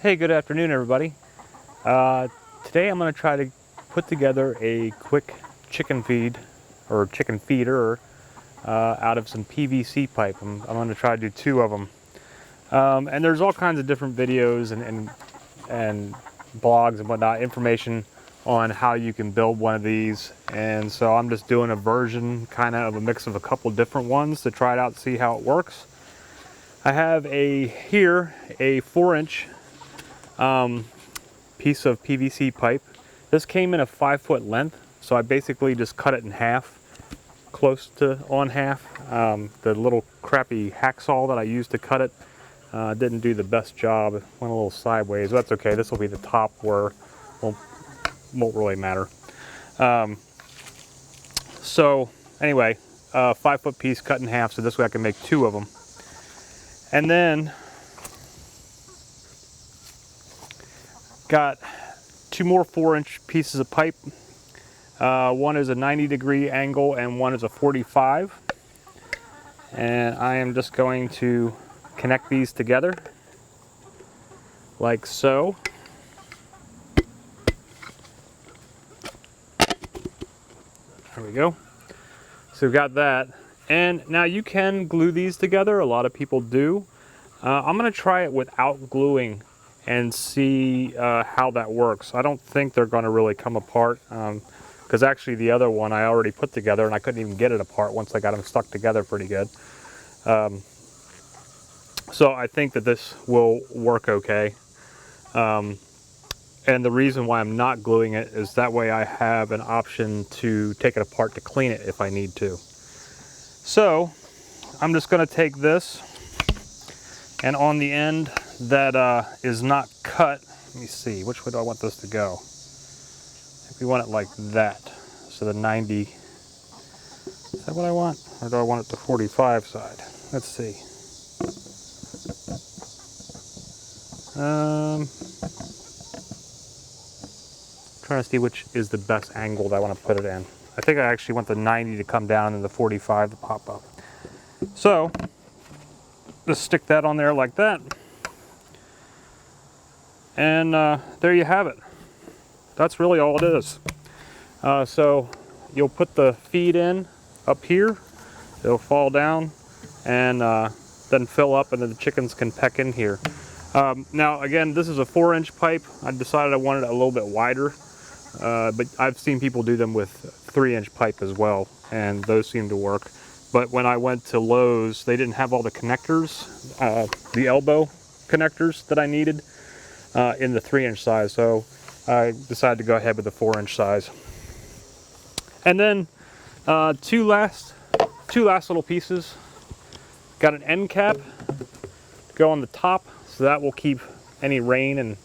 Hey, good afternoon, everybody. Today I'm going to try to put together a quick chicken feed or chicken feeder out of some PVC pipe. I'm going to try to do two of them. And there's all kinds of different videos and blogs and whatnot, information on how you can build one of these. And so I'm just doing a version, kind of a mix of a couple different ones to try it out and see how it works. I have here a 4-inch piece of PVC pipe. This came in a 5-foot length, so I basically just cut it in half, close to on half. The little crappy hacksaw that I used to cut it didn't do the best job. It went a little sideways, but that's okay. This will be the top where it won't really matter. So anyway, 5-foot piece cut in half, so this way I can make two of them. And then got two more 4-inch pieces of pipe. One is a 90-degree angle and one is a 45. And I am just going to connect these together like so. There we go. So we've got that. And now you can glue these together. A lot of people do. I'm going to try it without gluing and see how that works. I don't think they're going to really come apart because actually the other one I already put together and I couldn't even get it apart once I got them stuck together pretty good. So I think that this will work okay. And the reason why I'm not gluing it is that way I have an option to take it apart to clean it if I need to. So I'm just going to take this, and on the end that is not cut, let me see, which way do I want this to go? I think we want it like that. So the 90, is that what I want? Or do I want it the 45 side? Let's see. Trying to see which is the best angle that I want to put it in. I think I actually want the 90 to come down and the 45 to pop up. So just stick that on there like that. And there you have it. That's really all it is. So you'll put the feed in up here. It'll fall down and then fill up, and then the chickens can peck in here. Now again, this is a 4-inch pipe. I decided I wanted it a little bit wider, but I've seen people do them with 3-inch pipe as well, and those seem to work. But when I went to Lowe's, they didn't have all the connectors, the elbow connectors that I needed in the 3-inch size, so I decided to go ahead with the 4-inch size. And then two last little pieces. Got an end cap to go on the top, so that will keep any rain and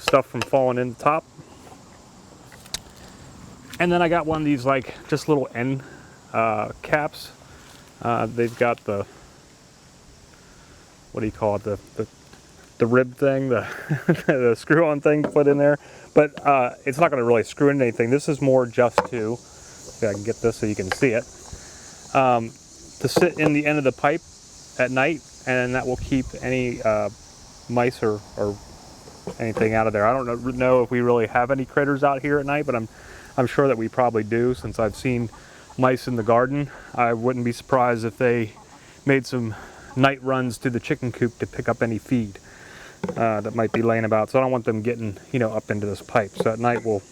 stuff from falling in the top. And then I got one of these like just little end caps. They've got the, what do you call it, the rib thing, the screw-on thing put in there, but it's not going to really screw into anything. This is more just to, if I can get this so you can see it, to sit in the end of the pipe at night, and that will keep any mice or anything out of there. I don't know if we really have any critters out here at night, but I'm sure that we probably do, since I've seen mice in the garden. I wouldn't be surprised if they made some night runs to the chicken coop to pick up any feed that might be laying about. So I don't want them getting up into this pipe. So at night we'll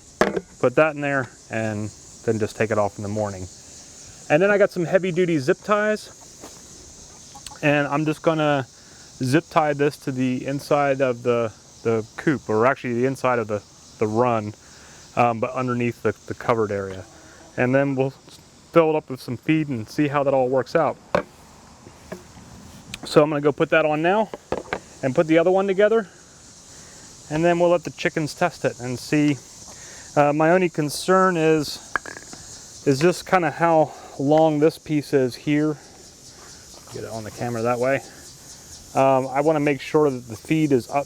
put that in there and then just take it off in the morning. And then I got some heavy duty zip ties, and I'm just gonna zip tie this to the inside of the coop, or actually the inside of the run, but underneath the covered area. And then we'll fill it up with some feed and see how that all works out. So I'm gonna go put that on now and put the other one together, and then we'll let the chickens test it and see. My only concern is just kind of how long this piece is here. Get it on the camera that way. I want to make sure that the feed is up,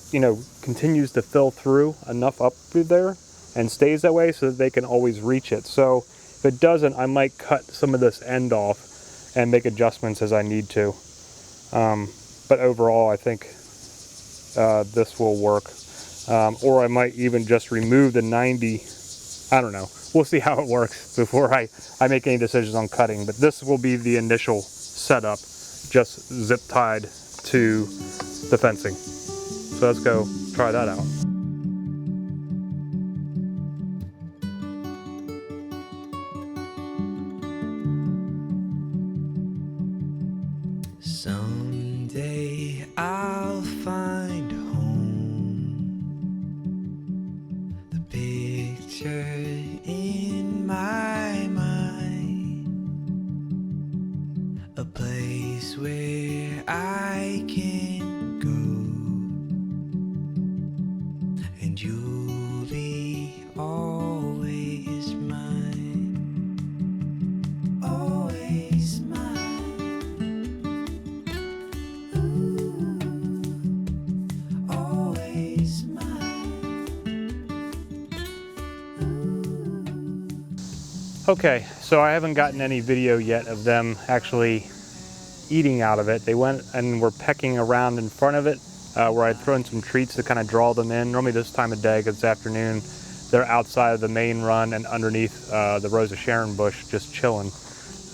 continues to fill through enough up through there and stays that way so that they can always reach it. So if it doesn't, I might cut some of this end off and make adjustments as I need to. But overall, I think this will work. Or I might even just remove the 90. I don't know. We'll see how it works before I make any decisions on cutting. But this will be the initial setup, just zip tied to the fencing. So let's go try that out. Someday I'll find home, the picture in my mind, a place where I can go, and you'll be always mine, always mine. Okay, so I haven't gotten any video yet of them actually eating out of it. They went and were pecking around in front of it, where I'd thrown some treats to kind of draw them in. Normally this time of day, because it's afternoon, they're outside of the main run and underneath the Rose of Sharon bush, just chilling.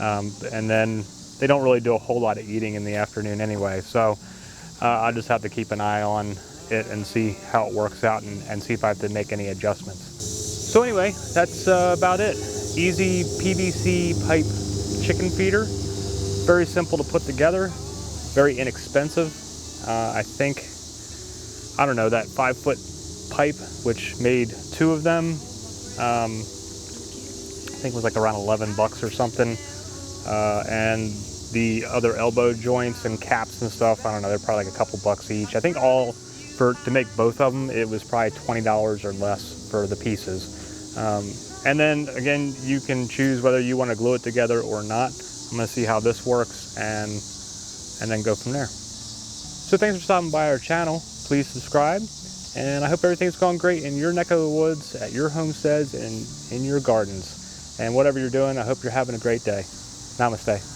And then they don't really do a whole lot of eating in the afternoon anyway, so I'll just have to keep an eye on it and see how it works out and see if I have to make any adjustments. So anyway, that's about it. Easy PVC pipe chicken feeder. Very simple to put together, very inexpensive. I think, I don't know, that 5-foot pipe, which made 2 of them, I think it was like around 11 bucks or something. And the other elbow joints and caps and stuff, I don't know, they're probably like a couple bucks each. I think to make both of them, it was probably $20 or less for the pieces. And then again, you can choose whether you want to glue it together or not. I'm going to see how this works and then go from there. So thanks for stopping by our channel. Please subscribe, and I hope everything's going great in your neck of the woods, at your homesteads, and in your gardens. And whatever you're doing, I hope you're having a great day. Namaste.